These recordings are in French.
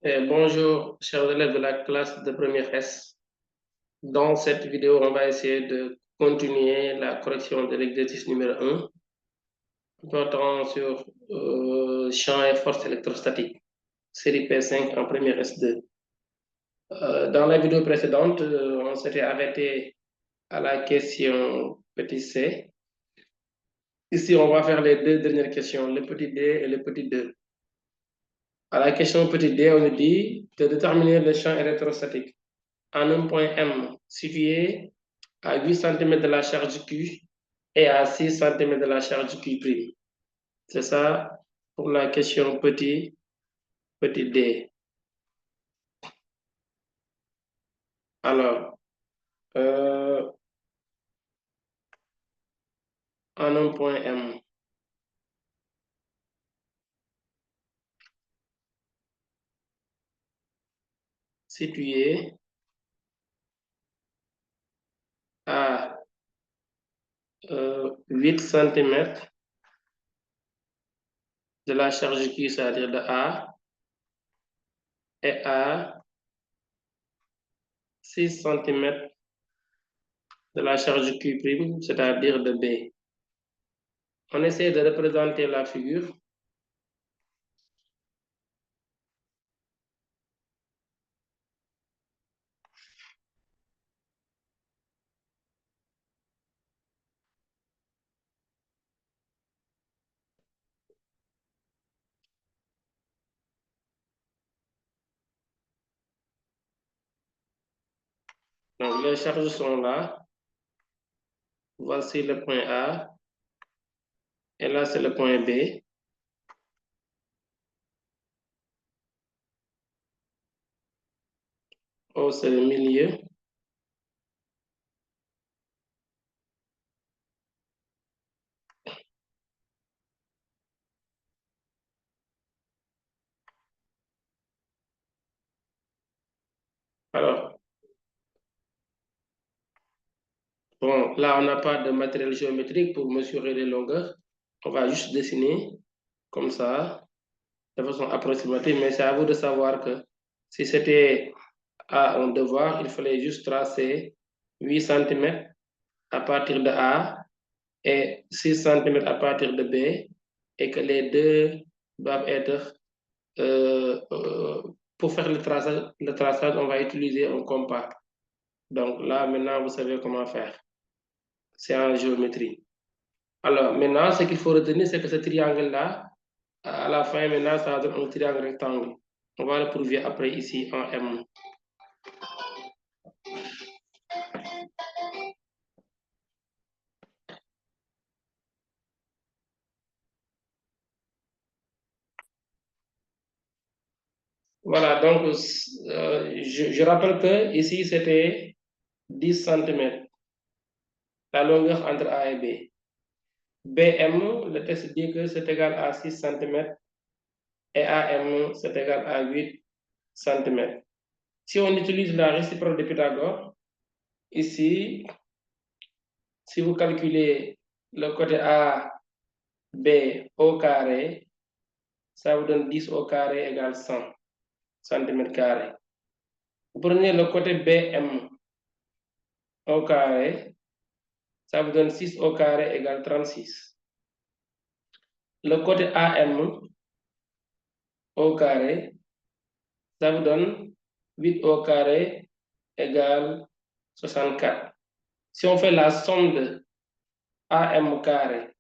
Bonjour, chers élèves de la classe de première S. Dans cette vidéo, on va essayer de continuer la correction de l'exercice numéro 1 portant sur champ et force électrostatique, série P5 en première S2. Dans la vidéo précédente, on s'était arrêté à la question petit c. Ici, on va faire les deux dernières questions, le petit d et le petit 2. À la question petit d, on nous dit de déterminer le champ électrostatique en un point M situé à 8 cm de la charge Q et à 6 cm de la charge Q'. C'est ça pour la question petit d. Alors, en un point M, situé à 8 cm de la charge Q, c'est-à-dire de A, et à 6 cm de la charge Q', c'est-à-dire de B. On essaie de représenter la figure. Donc, les charges sont là. Voici le point A. Et là, c'est le point B. O, c'est le milieu. Alors, bon, là, on n'a pas de matériel géométrique pour mesurer les longueurs. On va juste dessiner comme ça, de façon approximative, mais c'est à vous de savoir que si c'était à un devoir, il fallait juste tracer 8 cm à partir de A et 6 cm à partir de B, et que les deux doivent être, pour faire le traçage, on va utiliser un compas. Donc là, maintenant, vous savez comment faire. C'est en géométrie. Alors, maintenant, ce qu'il faut retenir, c'est que ce triangle-là, à la fin, maintenant, ça donne un triangle rectangle. On va le prouver après ici en M. Voilà, donc, je rappelle que ici, c'était 10 cm, la longueur entre A et B. BM, le texte dit que c'est égal à 6 cm et AM, c'est égal à 8 cm. Si on utilise la réciproque de Pythagore, ici, si vous calculez le côté A, B au carré, ça vous donne 10 au carré égale 100 cm². Vous prenez le côté BM au carré, ça vous donne 6 au carré égale 36. Le côté AM au carré, ça vous donne 8 au carré égale 64. Si on fait la somme de AM carré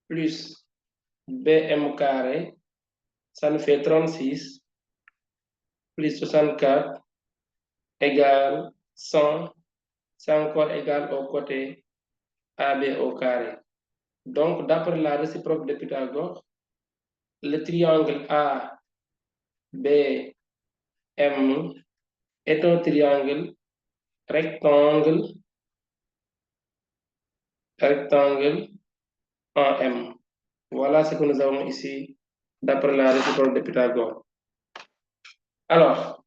plus BM carré, ça nous fait 36 plus 64 égale 100. C'est encore égal au côté AB au carré. Donc, d'après la réciproque de Pythagore, le triangle ABM est un triangle rectangle en M. Voilà ce que nous avons ici d'après la réciproque de Pythagore. Alors,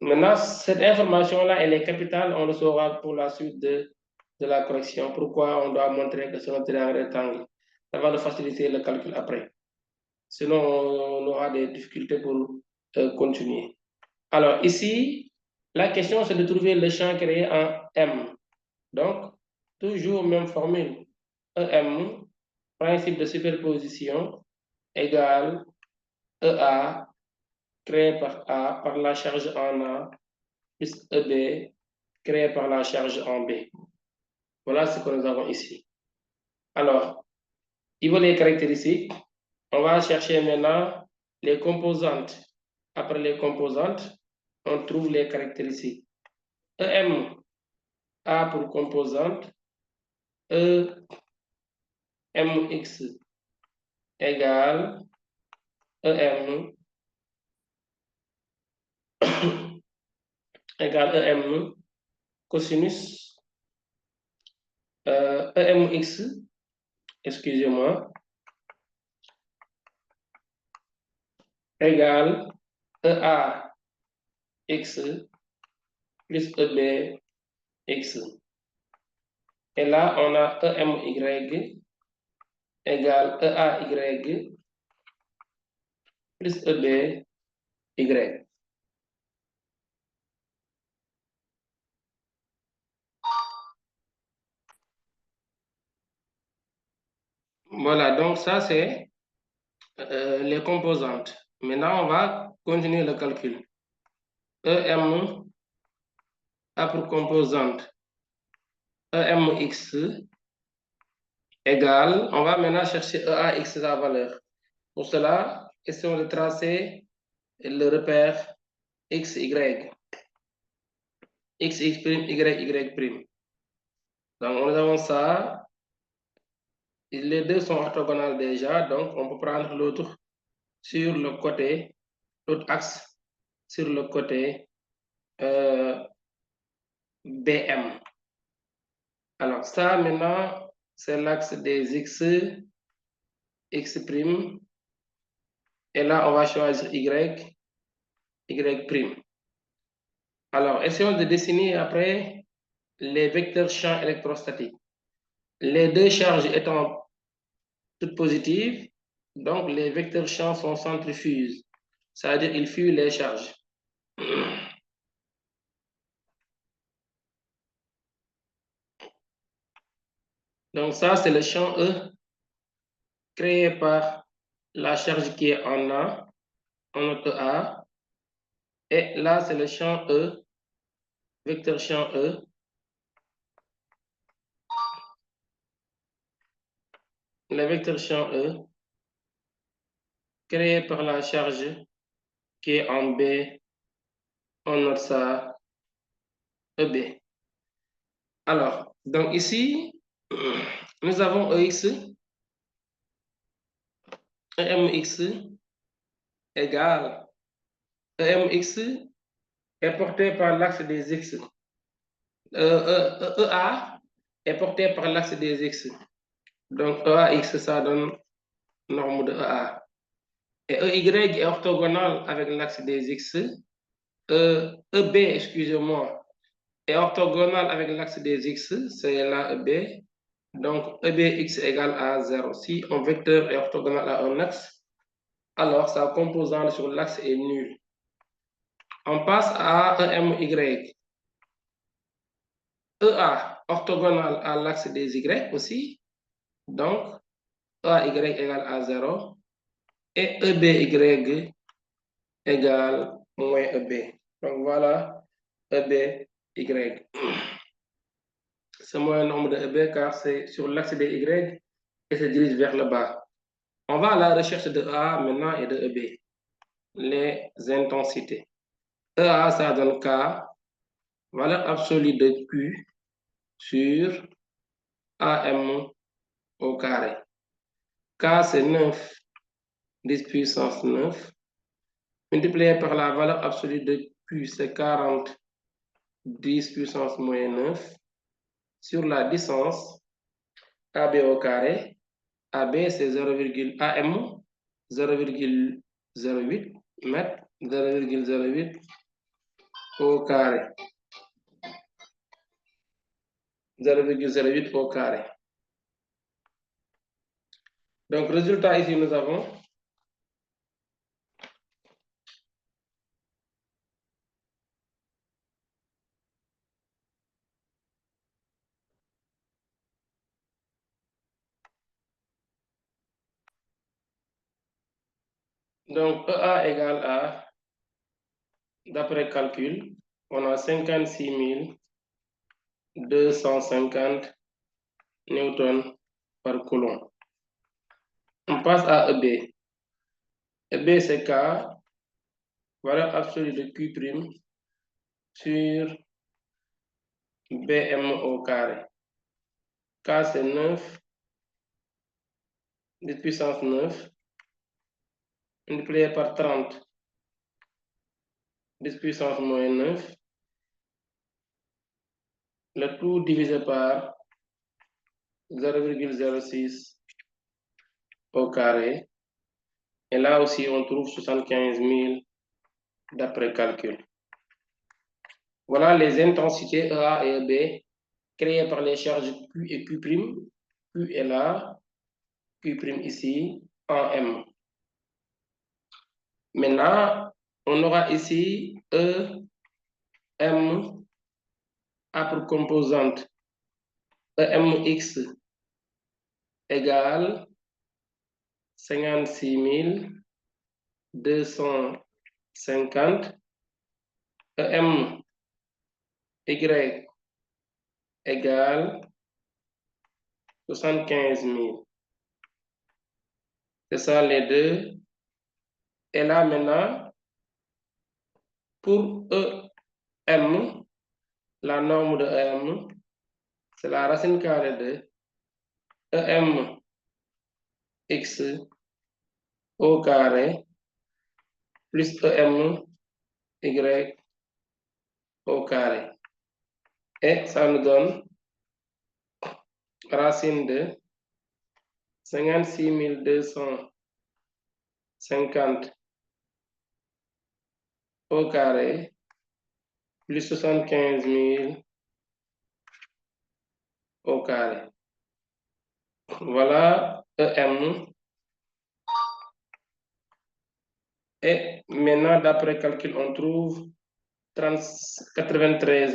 maintenant, cette information-là, elle est capitale, on le saura pour la suite de la correction. Pourquoi on doit montrer que c'est un triangle rectangle? Ça va nous faciliter le calcul après. Sinon, on aura des difficultés pour continuer. Alors ici, la question c'est de trouver le champ créé en M. Donc, toujours même formule. EM, principe de superposition, égale EA créé par A par la charge en A plus EB créé par la charge en B. Voilà ce que nous avons ici. Alors, il veut les caractéristiques. On va chercher maintenant les composantes. Après les composantes, on trouve les caractéristiques. EM, A pour composante, EMX égale EM égale EM cosinus EMX, excusez-moi, égale EAX plus EBX. Et là, on a EMY égale EAY plus EBY. Voilà, donc ça c'est les composantes. Maintenant, on va continuer le calcul. EM a pour composante EMX égale, on va maintenant chercher EAX la valeur. Pour cela, essayons de tracer le repère XY. XX', YY'. Donc, nous avons ça. Les deux sont orthogonales déjà, donc on peut prendre l'autre sur le côté, l'autre axe sur le côté BM. Alors, ça maintenant, c'est l'axe des X, X'. Et là, on va choisir Y, Y'. Alors, essayons de dessiner après les vecteurs champs électrostatiques. Les deux charges étant toutes positives, donc les vecteurs champs sont centrifuges. C'est-à-dire qu'ils fuient les charges. Donc ça, c'est le champ E créé par la charge qui est en A, en notre A. Et là, c'est le champ E, vecteur champ E, le vecteur champ E, créé par la charge qui est en B, on note ça EB. Alors, donc ici, nous avons EX, EMX égale EMX est porté par l'axe des X. EA est porté par l'axe des X. Donc EAX, ça donne norme de EA. Et EY est orthogonal avec l'axe des X. EB, excusez-moi, est orthogonal avec l'axe des X, c'est là EB. Donc EBX égale à 0. Si un vecteur est orthogonal à un axe, alors sa composante sur l'axe est nulle. On passe à EMY. EA orthogonal à l'axe des Y aussi. Donc EAY égale à 0. Et EBY égale moins EB. Donc voilà EBY. C'est moins un nombre de EB car c'est sur l'axe des Y et se dirige vers le bas. On va à la recherche de A maintenant et de EB. Les intensités. EA, ça donne K, valeur absolue de Q sur AM au carré. K, c'est 9, 10 puissance 9, multiplié par la valeur absolue de Q, c'est 40, 10 puissance moins 9, sur la distance AB au carré. AB, c'est 0, AM, 0,08 mètres, 0,08 au carré. 0,08 au carré. Donc, résultat ici, nous avons Donc, EA égale à, d'après calcul, on a 56 250 newtons par coulomb. On passe à EB. EB, c'est K, valeur absolue de Q' sur BM au carré. K, c'est 9, 10 puissance 9, multiplié par 30, 10 puissance moins 9, le tout divisé par 0,06 au carré. Et là aussi, on trouve 75 000 d'après calcul. Voilà les intensités EA et EB créées par les charges Q et Q'. Q est là, Q' ici, en M. Maintenant, on aura ici E, M, A pour composante EMX égale 56 250. EM Y égale 75 000. C'est ça les deux. Et là maintenant, pour EM, la norme de EM, c'est la racine carrée de EM X au carré plus EM Y au carré. Et ça nous donne racine de 56 250 au carré plus 75 000 au carré. Voilà EM. Et maintenant, d'après calcul, on trouve 93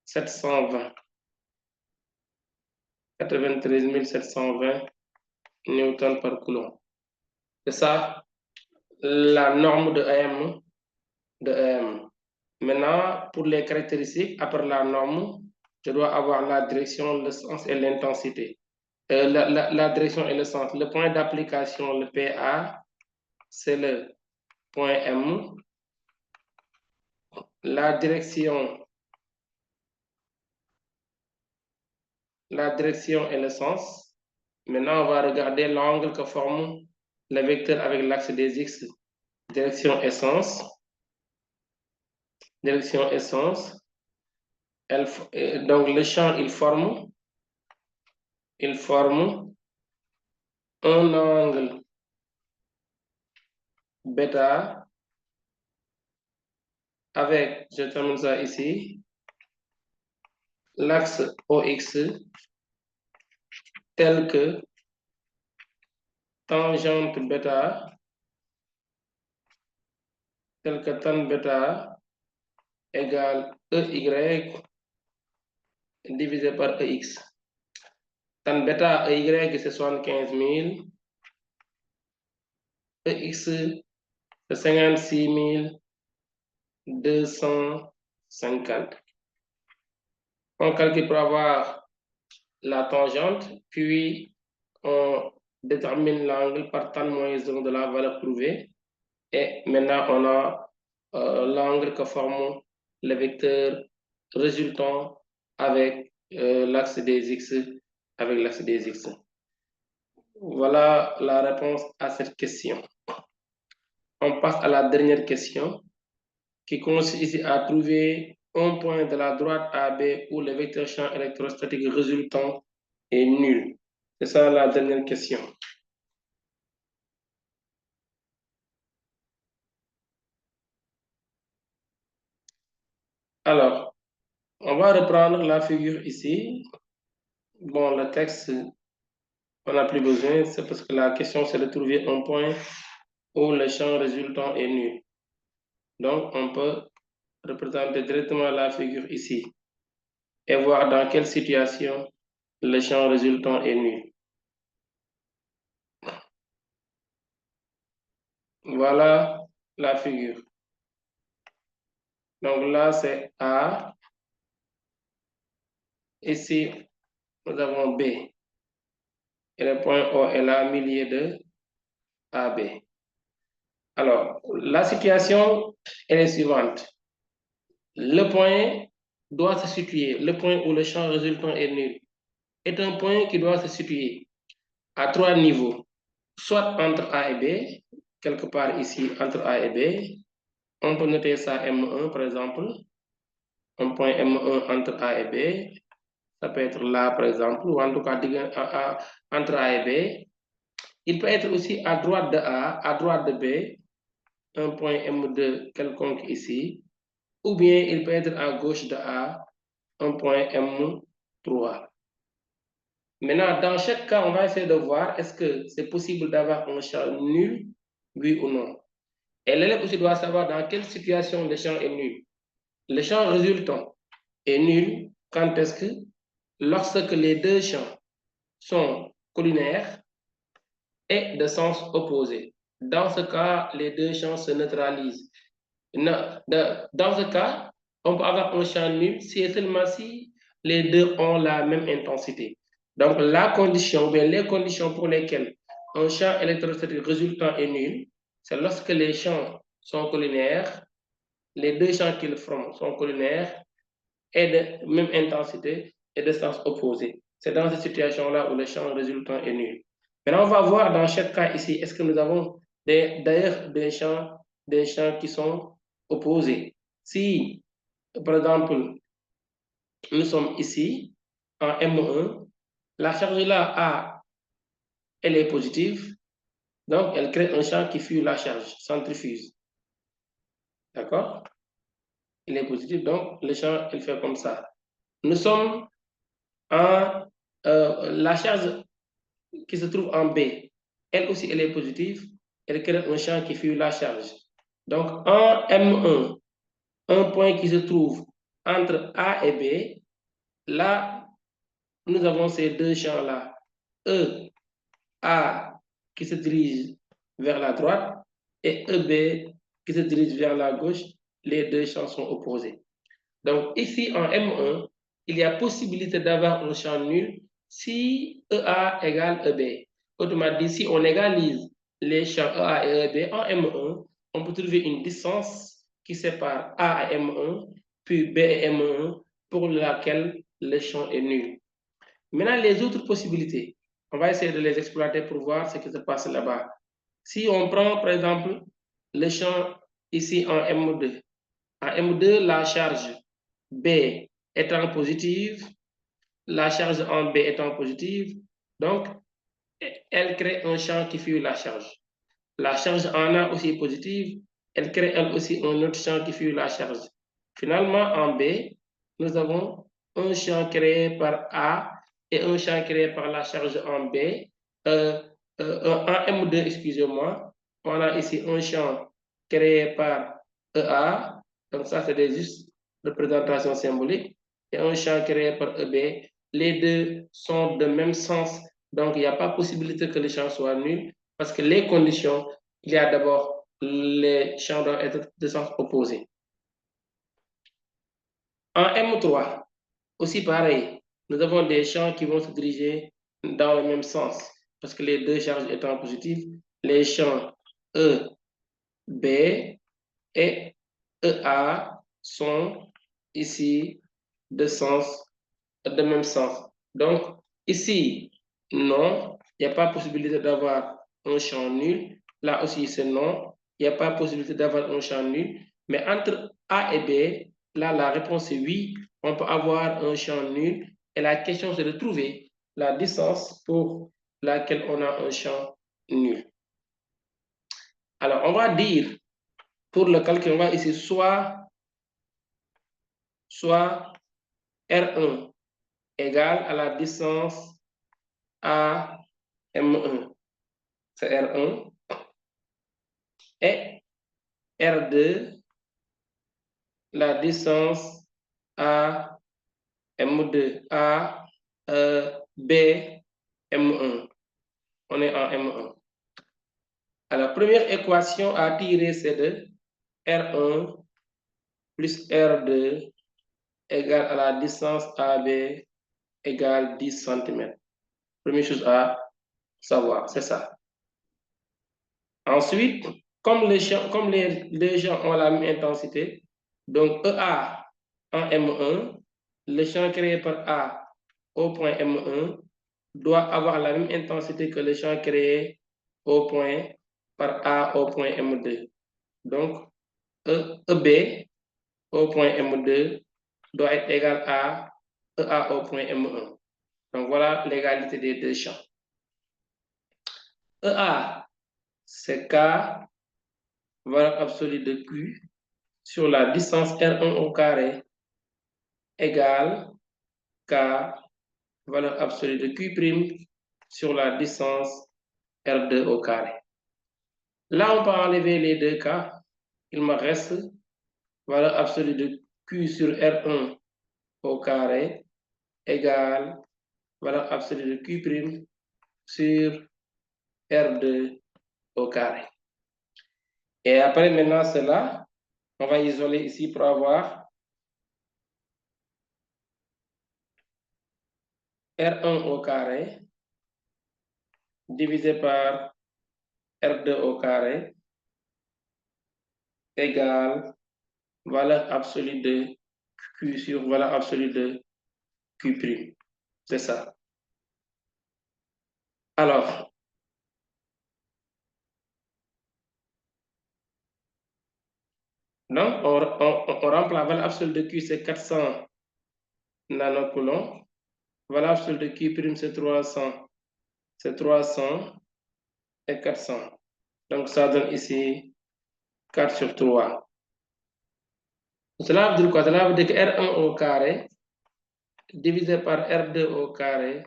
720. 93 720 newtons par coulomb. C'est ça la norme de EM. Maintenant, pour les caractéristiques, après la norme, je dois avoir la direction, le sens et l'intensité. La direction et le sens. Le point d'application, le PA, c'est le point M. La direction et le sens. Maintenant, on va regarder l'angle que forme le vecteur avec l'axe des X. Direction et sens. Direction et sens. Donc, le champ, il forme un angle bêta avec, je termine ça ici, l'axe OX tel que tangente bêta, tan bêta égale EY divisé par EX. Tan bêta EY, c'est 75 000. EX, c'est 56 250. On calcule pour avoir la tangente, puis on détermine l'angle par tan moins 1 de la valeur trouvée. Et maintenant, on a l'angle que forme le vecteur résultant avec l'axe des X, Voilà la réponse à cette question. On passe à la dernière question qui consiste ici à trouver un point de la droite AB où le vecteur champ électrostatique résultant est nul. C'est ça la dernière question. Alors, on va reprendre la figure ici. Bon, le texte, on n'a plus besoin, c'est parce que la question, c'est de trouver un point où le champ résultant est nul. Donc, on peut représenter directement la figure ici et voir dans quelle situation le champ résultant est nul. Voilà la figure. Donc là, c'est A. Ici, nous avons B. Et le point O est là, milieu de AB. Alors, la situation est la suivante. Le point doit se situer, le point où le champ résultant est nul, est un point qui doit se situer à 3 niveaux, soit entre A et B, quelque part ici entre A et B. On peut noter ça M1 par exemple, un point M1 entre A et B. Ça peut être là par exemple, ou en tout cas entre A et B. Il peut être aussi à droite de A, à droite de B, un point M2 quelconque ici, ou bien il peut être à gauche de A, un point M3. Maintenant, dans chaque cas, on va essayer de voir est-ce que c'est possible d'avoir un champ nul, oui ou non. Et l'élève aussi doit savoir dans quelle situation le champ est nul. Le champ résultant est nul quand est-ce que lorsque les deux champs sont collinaires et de sens opposé. Dans ce cas, les deux champs se neutralisent. Dans ce cas, on peut avoir un champ nul si et seulement si les deux ont la même intensité. Donc, la condition, ou bien les conditions pour lesquelles un champ électrostatique résultant est nul, c'est lorsque les champs sont collinaires, les deux champs qu'ils forment sont collinaires et de même intensité et de sens opposé. C'est dans cette situation-là où le champ résultant est nul. Maintenant, on va voir dans chaque cas ici, est-ce que nous avons d'ailleurs des champs qui sont opposés. Si, par exemple, nous sommes ici en M1, la charge là A, elle est positive, donc elle crée un champ qui fuit la charge, centrifuge. D'accord? Il est positif, donc le champ, il fait comme ça. Nous sommes en la charge qui se trouve en B, elle aussi, elle est positive, elle crée un champ qui fuit la charge. Donc, en M1, un point qui se trouve entre A et B, là, nous avons ces deux champs-là. E, A, qui se dirige vers la droite, et EB, qui se dirige vers la gauche. Les deux champs sont opposés. Donc, ici, en M1, il y a possibilité d'avoir un champ nul si EA égale EB. Autrement dit, si on égalise les champs EA et EB en M1, on peut trouver une distance qui sépare A et M1, puis B et M1, pour laquelle le champ est nul. Maintenant, les autres possibilités, on va essayer de les exploiter pour voir ce qui se passe là-bas. Si on prend, par exemple, le champ ici en M2, en M2, la charge B étant positive, la charge en B étant positive, donc elle crée un champ qui fuit la charge. La charge en A aussi est positive, elle crée elle aussi un autre champ qui fuit la charge. Finalement, en B, nous avons un champ créé par A et un champ créé par la charge en B. En M2, excusez-moi, on a ici un champ créé par EA, donc ça c'est des juste représentations symboliques, et un champ créé par EB. Les deux sont de même sens, donc il n'y a pas possibilité que le champ soit nul, parce que les conditions, il y a d'abord les champs doivent être de sens opposé. En M3, aussi pareil, nous avons des champs qui vont se diriger dans le même sens, parce que les deux charges étant positives, les champs E, B et EA sont ici de même sens. Donc, ici, non, il n'y a pas possibilité d'avoir un champ nul. Là aussi, c'est non, il n'y a pas possibilité d'avoir un champ nul. Mais entre A et B, là, la réponse est oui, on peut avoir un champ nul. Et la question, c'est de trouver la distance pour laquelle on a un champ nul. Alors, on va dire, pour le calcul, on va ici soit R1 égale à la distance A M1, c'est R1, et R2, la distance A M2, B M1. On est en M1. Alors, première équation à tirer, c'est de R1 plus R2 égale à la distance AB égale 10 cm. Première chose à savoir, c'est ça. Ensuite, comme les gens ont la même intensité, donc EA en M1, le champ créé par A au point M1 doit avoir la même intensité que le champ créé au point par A au point M2. Donc, EB au point M2 doit être égal à EA au point M1. Donc, voilà l'égalité des deux champs. EA, c'est K, valeur absolue de Q, sur la distance R1 au carré, égale K, valeur absolue de Q' sur la distance R2 au carré. Là, on peut enlever les deux cas. Il me reste valeur absolue de Q sur R1 au carré égale valeur absolue de Q' sur R2 au carré. Et après, maintenant, cela, on va isoler ici pour avoir R1 au carré divisé par R2 au carré égale valeur absolue de Q sur valeur absolue de Q'. C'est ça. Alors, donc, on remplace la valeur absolue de Q, c'est 400 nanocoulombs. Valeur absolue de Q', c'est 300. C'est 300 et 400. Donc, ça donne ici 4 sur 3. Cela veut dire quoi? Cela veut dire que R1 au carré divisé par R2 au carré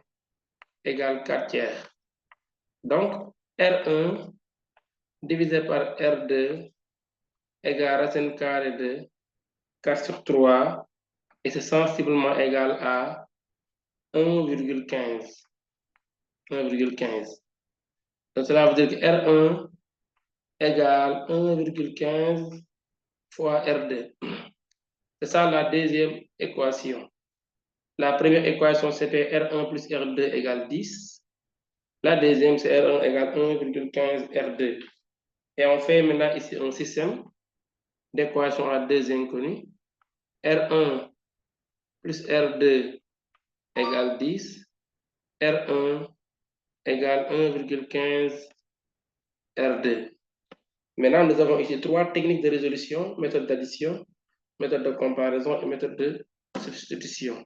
égale 4 tiers. Donc, R1 divisé par R2 égale racine carrée de 4 sur 3 et c'est sensiblement égal à 1,15. 1,15. Donc, cela veut dire que R1 égale 1,15 fois R2. C'est ça la deuxième équation. La première équation, c'était R1 plus R2 égale 10. La deuxième, c'est R1 égale 1,15 R2. Et on fait maintenant ici un système d'équations à deux inconnus. R1 plus R2 égale 10. R1 égale 1,15 R2. Maintenant, nous avons ici trois techniques de résolution, méthode d'addition, méthode de comparaison et méthode de substitution.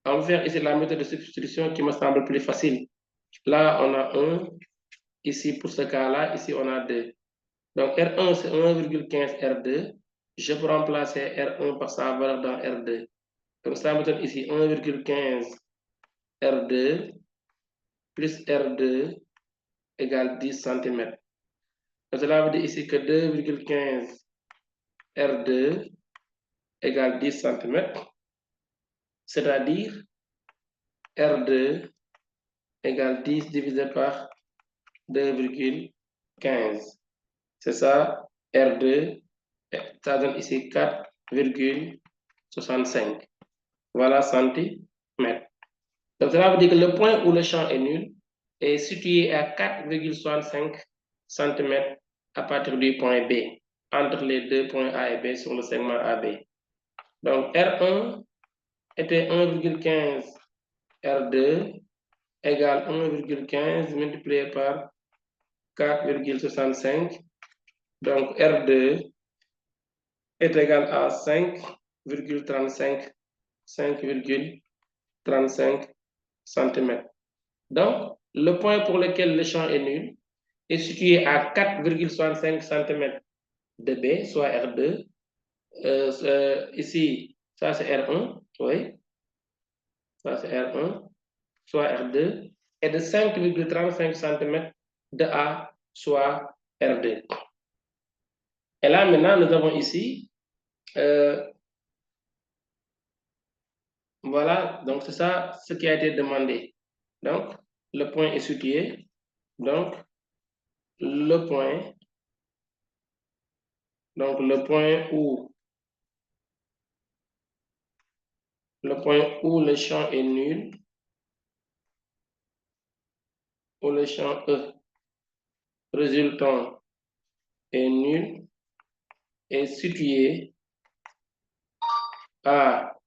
On va faire ici la méthode de substitution qui me semble plus facile. Là, on a 1. Ici, pour ce cas-là, ici, on a 2. Donc, R1, c'est 1,15 R2. Je peux remplacer R1 par sa valeur dans R2. Donc, ça me donne ici 1,15 R2 plus R2 égale 10 cm. Donc, cela veut dire ici que 2,15 R2 égale 10 cm. C'est-à-dire R2 égale 10 divisé par 2,15. C'est ça, R2, ça donne ici 4,65. Voilà, centimètres. Donc, cela veut dire que le point où le champ est nul est situé à 4,65 cm à partir du point B, entre les deux points A et B sur le segment AB. Donc, R1 était 1,15 R2 égale 1,15 multiplié par 4,65. Donc, R2 est égal à 5,35 cm. Donc, le point pour lequel le champ est nul est situé à 4,65 cm de B, soit R2. Ici, ça c'est R1, oui. Ça c'est R1, soit R2. Et de 5,35 cm de A, soit R2. Et là, maintenant, nous avons ici, voilà, donc c'est ça ce qui a été demandé. Donc, le point est situé. Donc, le point, donc le point où le champ est nul, où le champ E résultant est nul, est situé à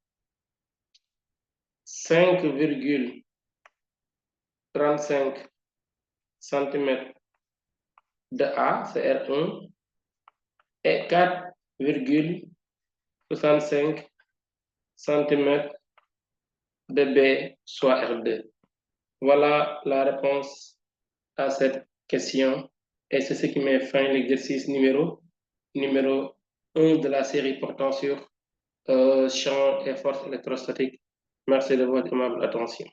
5,35 cm de A, c'est R1, et 4,65 cm de B, soit R2. Voilà la réponse à cette question. Et c'est ce qui met fin à l'exercice numéro 1 de la série portant sur champ et force électrostatique. Merci de votre aimable attention.